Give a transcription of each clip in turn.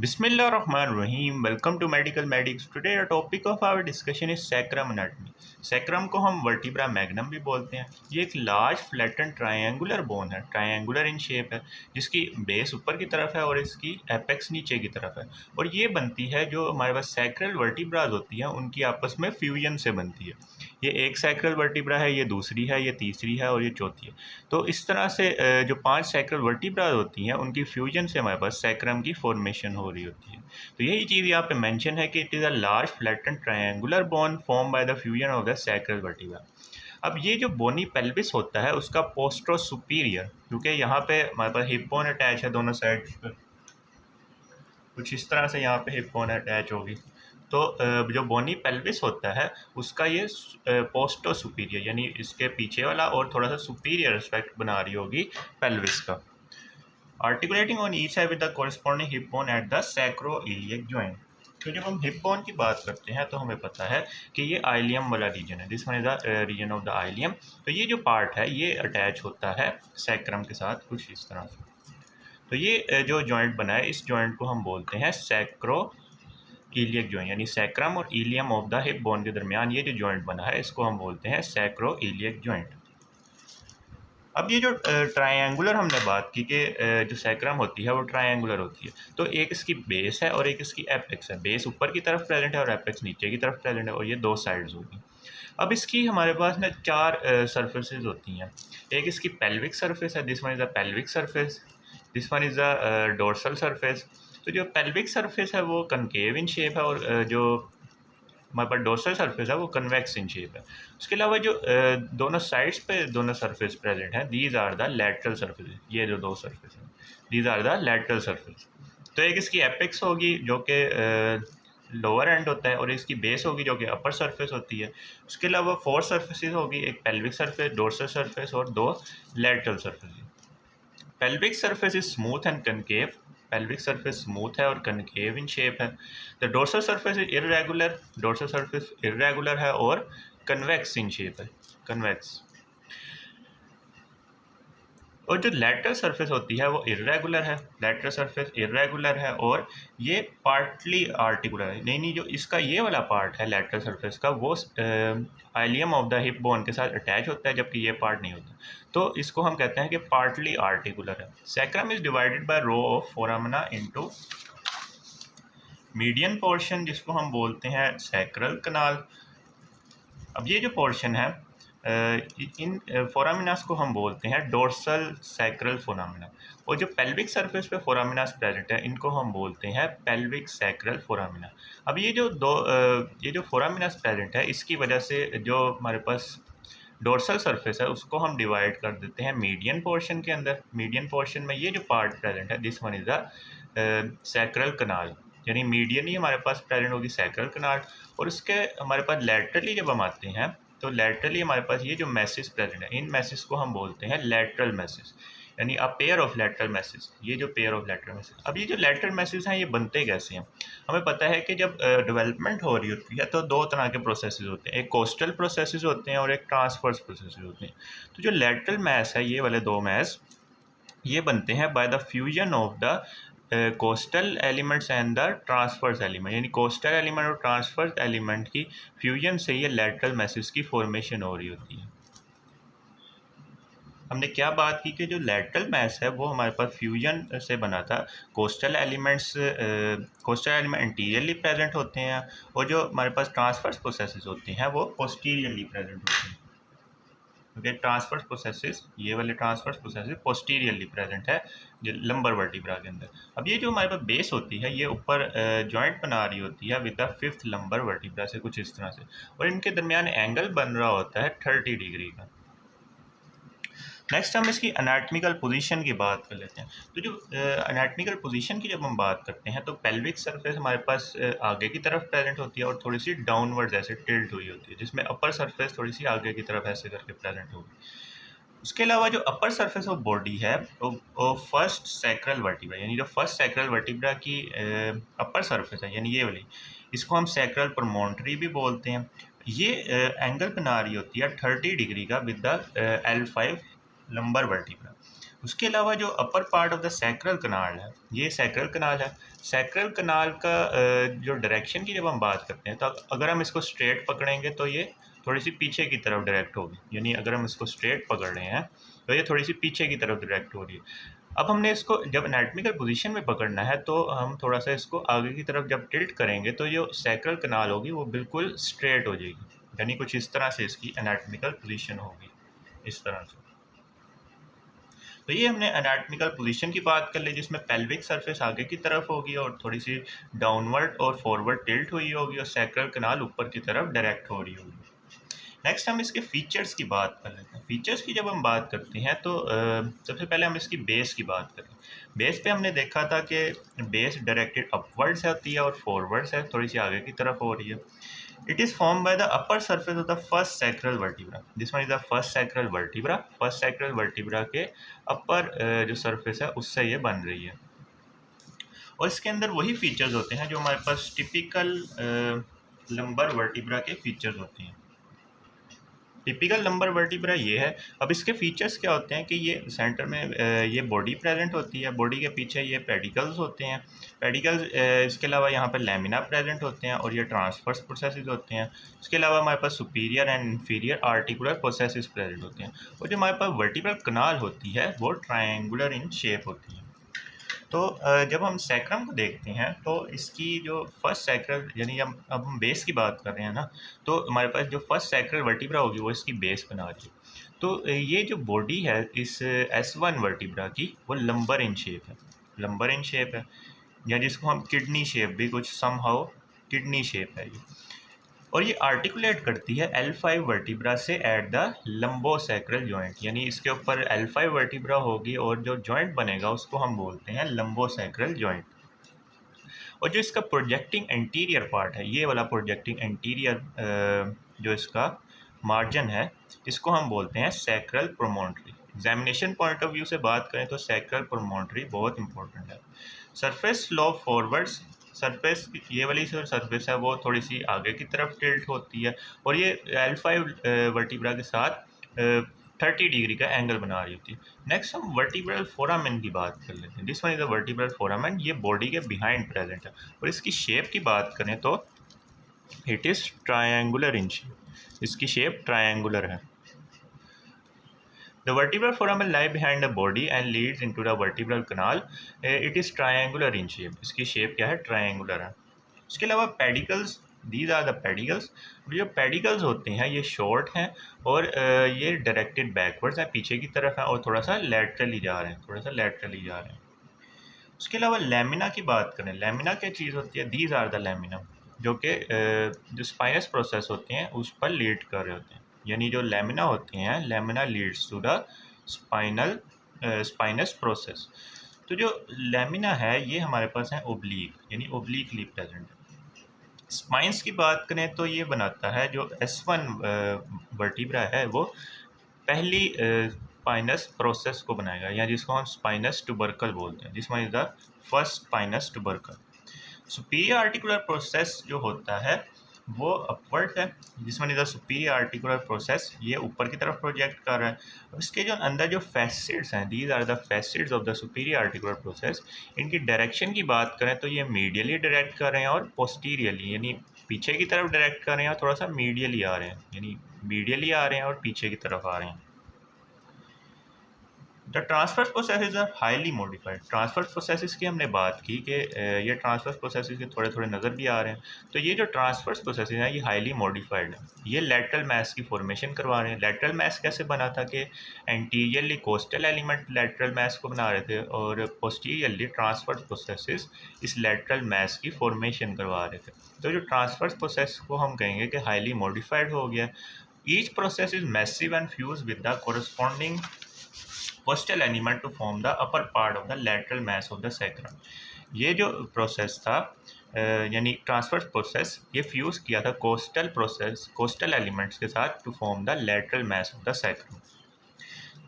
Bismillahirrahmanirrahim. Welcome to Medical Medics. Today the topic of our discussion is sacrum anatomy. Sacrum को हम vertebra magnum भी बोलते हैं। ये एक लार्ज फ्लैटन ट्रायंगुलर बोन है, ट्रायंगुलर इन शेप है, जिसकी बेस ऊपर की तरफ है और इसकी एपेक्स नीचे की तरफ है। और ये बनती है जो हमारे पास सैक्रल वर्टिब्राज होती हैं उनकी आपस में फ्यूजन से बनती है। ये एक सैक्रल वर्टिब्रा है, ये दूसरी है, ये तीसरी है और ये चौथी है। तो इस तरह से जो 5 सैक्रल वर्टिब्राज होती हैं उनकी फ्यूजन से हमारे पास सैक्रम की फॉर्मेशन हो रही होती है। तो यही चीज़ यहाँ पे मेंशन है कि it is a large flatten triangular bone form by the fusion of the sacral vertebra. अब ये जो बोनी पेल्विस होता है उसका पोस्ट्रो सुपीरियर, क्योंकि यहाँ पे हमारे पास हिप बोन अटैच है दोनों साइड पर, कुछ इस तरह से यहाँ पे हिप बोन अटैच होगी। तो जो बोनी पेल्विस होता है उसका ये पोस्टो सुपीरियर यानी इसके पीछे वाला और थोड़ा सा सुपीरियर एस्पेक्ट बना रही होगी पेल्विस का। Articulating on each side with the corresponding hip bone at the sacroiliac joint. तो जब हम हिप बोन की बात करते हैं तो हमें पता है कि ये आइलियम वाला रीजन है, this one is the region of the ilium. तो ये जो पार्ट है ये अटैच होता है सैक्रम के साथ कुछ इस तरह से। तो ये जो जॉइंट बना है इस जॉइंट को हम बोलते हैं सैक्रो इलियक जॉइंट, यानी सैक्रम और ilium of the hip bone के दरमियान ये जो जॉइंट बना है इसको हम बोलते हैं सैक्रो इलियक जॉइंट। अब ये जो ट्रायंगुलर हमने बात की कि जो सैक्रम होती है वो ट्रायंगुलर होती है, तो एक इसकी बेस है और एक इसकी एपेक्स है। बेस ऊपर की तरफ प्रेजेंट है और एपेक्स नीचे की तरफ प्रेजेंट है और ये दो साइड्स होगी। अब इसकी हमारे पास ना 4 सरफेसेस होती हैं। एक इसकी पेल्विक सरफेस है, this one is the pelvic surface, this one is the dorsal surface. तो जो पेल्विक सरफेस है वो कनकेव इन शेप है और जो हमारे पास डोर्सल सरफेस है वो कन्वेक्स इन शेप है। उसके अलावा जो दोनों साइड्स पे दोनों सरफेस प्रेजेंट हैं, these are the lateral surface. ये जो दो सरफेस हैं these are the lateral surface. तो एक इसकी एपेक्स होगी जो कि लोअर एंड होता है और इसकी बेस होगी जो कि अपर सरफेस होती है। उसके अलावा 4 सरफेसेस होगी, एक पेल्विक सरफेस, डोर्सल सरफेस और 2 lateral surface. Pelvic surface is smooth and concave. Pelvic surface smooth है और कनकेव इन शेप है। The dorsal surface is irregular. Dorsal surface irregular है और कन्वेक्स इन शेप है, कन्वेक्स। और जो लैटरल सरफेस होती है वो इर्रेगुलर है, लैटरल सरफेस इर्रेगुलर है और ये पार्टली आर्टिकुलर है। नहीं, जो इसका ये वाला पार्ट है लैटरल सरफेस का वो ileum of the hip bone के साथ अटैच होता है, जबकि ये पार्ट नहीं होता। तो इसको हम कहते हैं कि पार्टली आर्टिकुलर है। Sacrum is divided by row of foramina into median portion, जिसको हम बोलते हैं सैक्रल कनाल। अब ये जो पोर्शन है इन फोरामिनास को हम बोलते हैं डोर्सल सैक्रल फोरामिना, और जो पेल्विक सरफेस पे फोरामिनास प्रेजेंट है इनको हम बोलते हैं पेल्विक सैक्रल फोरामिना। अब ये जो फोरामिनास प्रेजेंट है इसकी वजह से जो हमारे पास डोर्सल सरफेस है उसको हम डिवाइड कर देते हैं मीडियन पोर्शन के अंदर। मीडियन पोर्शन में ये जो पार्ट प्रेजेंट है this one is the sacral canal, यानी मीडियन ही हमारे पास प्रेजेंट होगी सैक्रल कनाल। और उसके हमारे पास लैटरली जब हम आते हैं तो लैटरली हमारे पास ये जो मैसेज प्रेजेंट है इन मैसेज को हम बोलते हैं लैटरल मैसेज, यानी a pair of lateral message. ये जो पेयर ऑफ लैटरल मैसेज, अब ये जो लैटरल मैसेज हैं ये बनते कैसे हैं? हमें पता है कि जब डेवलपमेंट हो रही होती है तो 2 तरह के प्रोसेसेस होते हैं, एक कोस्टल प्रोसेसेस होते हैं और एक ट्रांसवर्स प्रोसेसेस होते हैं। तो जो लैटरल मैस है ये वाले 2 मैस ये बनते हैं by the fusion of the costal elements and the transverse element, यानी कोस्टल एलिमेंट और ट्रांसफर्स एलिमेंट की फ्यूजन से ये लैटरल मैसेज की फॉर्मेशन हो रही होती है। हमने क्या बात की कि जो लैटरल मैस है वो हमारे पास फ्यूजन से बना था। कोस्टल एलिमेंट इंटीरियरली प्रेजेंट होते हैं और जो हमारे पास ट्रांसफर्स प्रोसेसेस होते हैं वो पोस्टीरियरली प्रेजेंट होते हैं। क्योंकि ट्रांसफर्स प्रोसेसेस, ये वाले ट्रांसफर्स प्रोसेसेस पोस्टीरियरली प्रेजेंट है जो लंबर वर्टिब्रा के अंदर। अब ये जो हमारे पास बेस होती है ये ऊपर जॉइंट बना रही होती है with the 5th lumbar vertebra से कुछ इस तरह से, और इनके दरमियान एंगल बन रहा होता है 30 डिग्री का। नेक्स्ट हम इसकी अनाटमिकल पोजीशन की बात कर लेते हैं। तो जो अनाटमिकल पोजीशन की जब हम बात करते हैं तो पेल्विक सरफेस हमारे पास आगे की तरफ प्रेजेंट होती है और थोड़ी सी डाउनवर्ड ऐसे टिल्ट हुई होती है, जिसमें अपर सरफेस थोड़ी सी आगे की तरफ ऐसे करके प्रेजेंट होगी। उसके अलावा जो अपर सरफेस ऑफ बॉडी है वो फर्स्ट सैक्रल वर्टिब्रा, यानी जो फर्स्ट सैक्रल वर्टिब्रा की अपर सरफेस है यानी ये वाली, इसको हम सैक्रल प्रमोंटरी भी बोलते हैं। ये एंगल बना रही होती है 30 डिग्री का with the L5 lumbar vertebra. उसके अलावा जो upper part of the sacral canal है, ये सैक्रल कनाल है। सैक्रल कनाल का जो डायरेक्शन की जब हम बात करते हैं, तो अगर हम इसको स्ट्रेट पकड़ेंगे तो ये थोड़ी सी पीछे की तरफ डायरेक्ट होगी, यानी अगर हम इसको स्ट्रेट पकड़ रहे हैं तो ये थोड़ी सी पीछे की तरफ डायरेक्ट हो रही है। अब हमने इसको जब एनाटॉमिकल पोजीशन में पकड़ना है तो हम थोड़ा सा इसको आगे की तरफ जब टिल्ट करेंगे तो जो सैक्रल कनाल होगी वो बिल्कुल स्ट्रेट हो जाएगी, यानी कुछ इस तरह से इसकी एनाटॉमिकल पोजीशन होगी, इस तरह से। तो ये हमने एनाटॉमिकल पोजीशन की बात कर ली, जिसमें पेल्विक सरफेस आगे की तरफ होगी और थोड़ी सी डाउनवर्ड और फॉरवर्ड टिल्ट हुई होगी और सैक्रल कनाल ऊपर की तरफ डायरेक्ट हो रही होगी। नेक्स्ट हम इसके फीचर्स की बात कर लेते हैं। फीचर्स की जब हम बात करते हैं तो सबसे पहले हम इसकी बेस की बात करें। बेस पे हमने देखा था कि बेस डायरेक्टेड अपवर्ड्स होती है और फॉरवर्ड्स है, थोड़ी सी आगे की तरफ हो रही है। It is formed by the upper surface of the first sacral vertebra. This one is the first sacral vertebra. First sacral vertebra के अपर जो सरफेस है उससे ये बन रही है, और इसके अंदर वही फीचर्स होते हैं जो हमारे पास टिपिकल लंबर वर्टिब्रा के फीचर्स होते हैं। टिपिकल लंबर वर्टिब्रा ये है। अब इसके फीचर्स क्या होते हैं कि ये सेंटर में ये बॉडी प्रेजेंट होती है, बॉडी के पीछे ये पेडिकल्स होते हैं, पेडिकल्स इसके अलावा यहाँ पर लैमिना प्रेजेंट होते हैं और ये ट्रांसवर्स प्रोसेसेस होते हैं। इसके अलावा हमारे पास superior and inferior articular processes present होते हैं, और जो हमारे पास वर्टिब्रल कनाल होती है वो ट्रायंगुलर इन शेप होती है। तो जब हम सैक्रम को देखते हैं तो इसकी जो फर्स्ट सैक्रल, यानी अब हम बेस की बात कर रहे हैं ना, तो हमारे पास जो फर्स्ट सैक्रल वर्टिब्रा होगी वो इसकी बेस बना रही है। तो ये जो बॉडी है इस S1 वर्टिब्रा की वो लंबर इन शेप है, लंबर इन शेप है, या जिसको हम किडनी शेप भी कुछ समहाउ किडनी शेप है ये। और ये आर्टिकुलेट करती है L5 वर्टिब्रा से एट द लंबोसैक्रल जॉइंट, यानी इसके ऊपर L5 वर्टिब्रा होगी और जो जॉइंट बनेगा उसको हम बोलते हैं लंबोसैक्रल जॉइंट। और जो इसका प्रोजेक्टिंग एंटीरियर पार्ट है, ये वाला प्रोजेक्टिंग एंटीरियर जो इसका मार्जिन है, इसको हम बोलते हैं sacral promontory. Examination point of view से बात करें तो सैक्रल प्रोमोन्ट्री बहुत इंपॉर्टेंट है। सरफेस स्लोप फॉरवर्ड्स, सरफेस ये वाली जो सरफेस है वो थोड़ी सी आगे की तरफ टिल्ट होती है, और ये L5 वर्टिब्रा के साथ 30 डिग्री का एंगल बना रही होती है। नेक्स्ट हम वर्टिब्रल फोरामेन की बात कर लेते हैं। This one is the vertebral foramen, ये बॉडी के बिहाइंड प्रेजेंट है, और इसकी शेप की बात करें तो it is triangular in shape, इसकी शेप ट्रायंगुलर है। The vertebral foramen lie behind the body and leads into the vertebral canal. It is triangular in shape. इसकी शेप क्या है? ट्रायंगुलर है। इसके अलावा pedicles, these are the pedicles. जो pedicles होते हैं ये शॉर्ट हैं और ये डायरेक्टेड बैकवर्ड्स हैं, पीछे की तरफ हैं, और थोड़ा सा लैटरली जा रहे हैं, थोड़ा सा लैटरली जा रहे हैं। उसके अलावा लेमिना की बात करें, लेमिना क्या चीज़ होती है? दीज आर द लेमिना, जो कि जो स्पाइनस प्रोसेस होते हैं उस पर लीड कर रहे होते हैं, यानी जो लेमिना होते हैं, lamina leads to the spinous process. तो जो लेमिना है ये हमारे पास है ओब्लीक, यानी ओब्लीकली प्रेजेंट है। स्पाइंस की बात करें तो ये बनाता है जो S1 वर्टिब्रा है वो पहली स्पाइनस प्रोसेस को बनाएगा, या जिसको हम स्पाइनस ट्यूबरकल बोलते हैं। This one is the first spinous tubercle. Superior articular process जो होता है वो अपवर्ड है, जिसमें इधर सुपीरियर आर्टिकुलर प्रोसेस ये ऊपर की तरफ प्रोजेक्ट कर रहा है। इसके जो अंदर जो फैसेट्स हैं, these are the facets of the superior articular process. इनकी डायरेक्शन की बात करें तो ये मीडियली डायरेक्ट कर रहे हैं और पोस्टीरियरली, यानी पीछे की तरफ डायरेक्ट कर रहे हैं, और थोड़ा सा मीडियली आ रहे हैं, यानी मीडियली आ रहे हैं और पीछे की तरफ आ रहे हैं। The transverse processes are highly modified. Transverse processes की हमने बात की कि ये ट्रांसफर प्रोसेसेस के थोड़े थोड़े नज़र भी आ रहे हैं। तो ये जो ट्रांसफर प्रोसेसेस हैं ये हाईली मॉडिफाइड है, ये लैटरल मैस की फॉर्मेशन करवा रहे हैं। लैटरल मैस कैसे बना था कि anteriorly costal element lateral mass को बना रहे थे, और पोस्टीरियरली ट्रांसफर प्रोसेसेस इस लैटरल मैस की फॉर्मेशन करवा रहे थे। तो जो ट्रांसफर प्रोसेस को हम कहेंगे कि हाईली मॉडिफाइड हो गया। Each process is massive and fuse with the corresponding costal element to form the upper part of the lateral mass of the sacrum. ये जो प्रोसेस था यानी ट्रांसफर प्रोसेस, ये फ्यूज़ किया था कोस्टल एलिमेंट्स के साथ to form the lateral mass of the sacrum.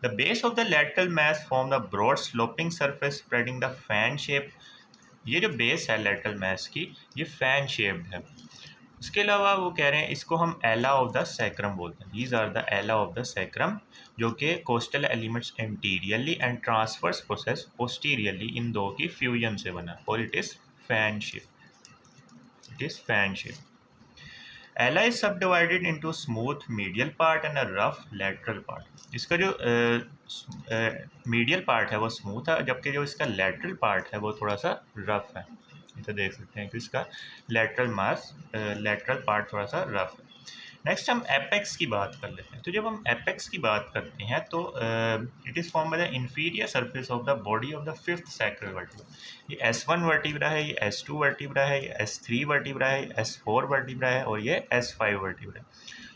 The base of the lateral mass form the broad sloping surface spreading the fan shape. ये जो बेस है लैटरल मैस की ये फैन शेप्ड है, उसके अलावा वो कह रहे हैं इसको हम एला ऑफ द सैक्रम बोलते हैं। These are the ala of the sacrum, जो कि costal elements anteriorly and transverse process posteriorly इन दो की फ्यूजन से बना, और it is fan shape. It is fan shape. Ala is sub divided into smooth medial part and a rough lateral part. इसका जो मीडियल पार्ट है वो स्मूथ है, जबकि जो इसका लेटरल पार्ट है वो थोड़ा सा रफ है। इसे देख सकते हैं कि इसका लेटरल पार्ट थोड़ा सा रफ है। नेक्स्ट हम एपेक्स की बात कर लेते हैं। तो जब हम एपेक्स की बात करते हैं तो it is form by the inferior surface of the body of the fifth sacral vertebra. ये S1 वर्टिब्रा है, ये S2 वर्टिब्रा है, ये S3 वर्टिब्रा है, S4 वर्टिब्रा है और ये S5 वर्टिब्रा है।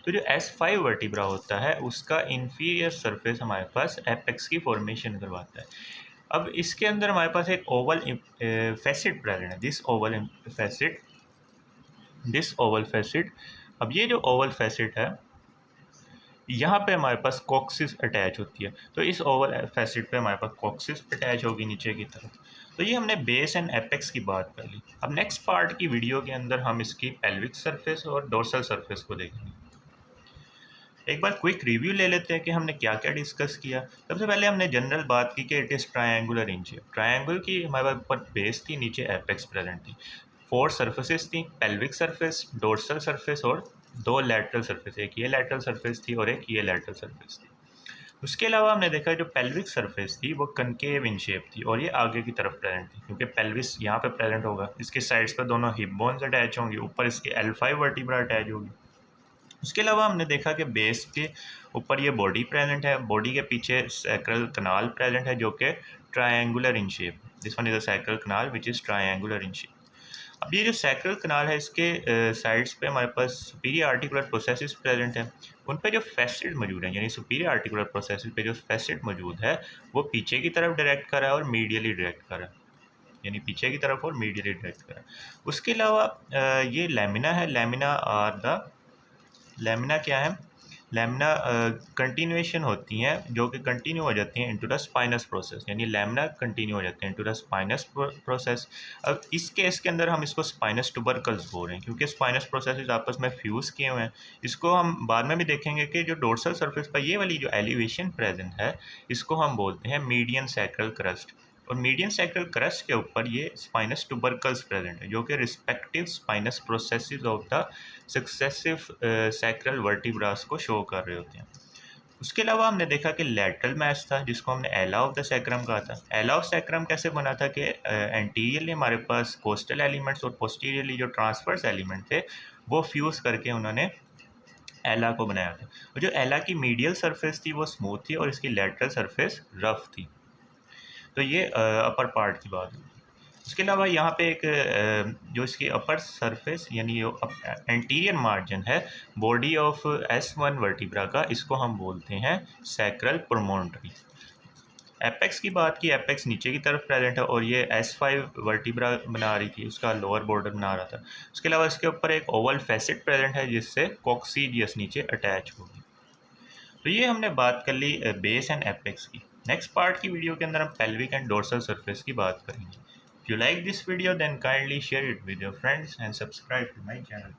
तो जो S5 वर्टिब्रा होता है उसका इंफीरियर सरफेस हमारे पास एपेक्स की फॉर्मेशन करवाता है। अब इसके अंदर हमारे पास एक ओवल फैसिड प्रेजेंट है, दिस ओवल फैसिड। अब ये जो ओवल फैसिड है यहाँ पे हमारे पास कॉक्सिस अटैच होती है, तो इस ओवल फैसिड पे हमारे पास कॉक्सिस अटैच होगी नीचे की तरफ। तो ये हमने बेस एंड एपेक्स की बात कर ली। अब नेक्स्ट पार्ट की वीडियो के अंदर हम इसकी पेल्विक सरफेस और डोर्सल सरफेस को देखेंगे। एक बार क्विक रिव्यू ले लेते हैं कि हमने क्या क्या डिस्कस किया। सबसे पहले हमने जनरल बात की कि it is triangular in shape. Triangle की हमारे ऊपर बेस थी, नीचे एपेक्स प्रेजेंट थी। 4 सरफेसेस थी, पेल्विक सरफेस, डोर्सल सरफेस और 2 लैटरल सरफेस, एक ये लैटरल सरफेस थी और एक ये लैटरल सरफेस थी। उसके अलावा हमने देखा जो पेल्विक सरफेस थी वो कनकेव इन शेप थी और ये आगे की तरफ प्रेजेंट थी, क्योंकि पेल्विस यहाँ पे प्रेजेंट होगा, इसके साइड्स पर दोनों हिप बोन्स अटैच होंगी, ऊपर इसके L5 वर्टिब्रा अटैच होगी। उसके अलावा हमने देखा कि बेस के ऊपर ये बॉडी प्रेजेंट है, बॉडी के पीछे सैक्रल कनाल प्रेजेंट है जो कि triangular in shape. This one is a sacral canal which is triangular in shape. अब ये जो सैक्रल कनाल है इसके साइड्स पे हमारे पास सुपीरियर आर्टिकुलर प्रोसेसेस प्रेजेंट हैं। उन पे जो फैसिड मौजूद है, यानी सुपीरियर आर्टिकुलर प्रोसेसेस पे जो फैसिड मौजूद है वो पीछे की तरफ डायरेक्ट कर रहा है और मीडियली डायरेक्ट कर रहा है, यानी पीछे की तरफ और मीडियली डायरेक्ट कर रहा है। उसके अलावा ये लेमिना है। लेमिना क्या है? लेमिना कंटिन्यूएशन होती हैं जो कि कंटिन्यू हो जाती हैं इनटू द स्पाइनस प्रोसेस, यानी लेमिना कंटिन्यू हो जाते हैं इनटू द स्पाइनस प्रोसेस। अब इस केस के अंदर हम इसको स्पाइनस ट्यूबरकल्स बोल रहे हैं, क्योंकि स्पाइनस प्रोसेस आपस में फ्यूज़ किए हुए हैं। इसको हम बाद में भी देखेंगे कि जो डोर्सल सरफेस पर ये वाली जो एलिवेशन प्रेजेंट है इसको हम बोलते हैं मीडियन सैक्रल क्रस्ट, और मीडियन सैक्रल क्रस्ट के ऊपर ये स्पाइनस ट्यूबरकल्स प्रेजेंट है जो कि respective spinous processes of the successive sacral vertebras को शो कर रहे होते हैं। उसके अलावा हमने देखा कि लैटरल मैच था जिसको हमने एला ऑफ द सैक्रम कहा था। एला ऑफ सैक्रम कैसे बना था कि एंटीरियरली हमारे पास कोस्टल एलिमेंट्स और पोस्टीरियरली जो ट्रांसवर्स एलिमेंट थे वो फ्यूज़ करके उन्होंने एला को बनाया था। और जो एला की मीडियल सरफेस थी वो स्मूथ थी और इसकी लैटरल सरफेस रफ थी। तो ये अपर पार्ट की बात हुई। उसके अलावा यहाँ पे एक जो इसकी अपर सरफेस यानी जो एंटीरियर मार्जिन है बॉडी ऑफ S1 वर्टिब्रा का, इसको हम बोलते हैं सैक्रल प्रोमोन्टरी। एपेक्स की बात की, एपेक्स नीचे की तरफ प्रेजेंट है और ये S5 वर्टिब्रा बना रही थी, उसका लोअर बॉर्डर बना रहा था। उसके अलावा इसके ऊपर एक ओवल फैसिड प्रेजेंट है जिससे कॉक्सीडियस नीचे अटैच होगी। तो ये हमने बात कर ली बेस एंड एपेक्स की। नेक्स्ट पार्ट की वीडियो के अंदर हम पेल्विक एंड डोर्सल सरफेस की बात करेंगे। If you like this video then kindly share it with your friends and subscribe to my channel.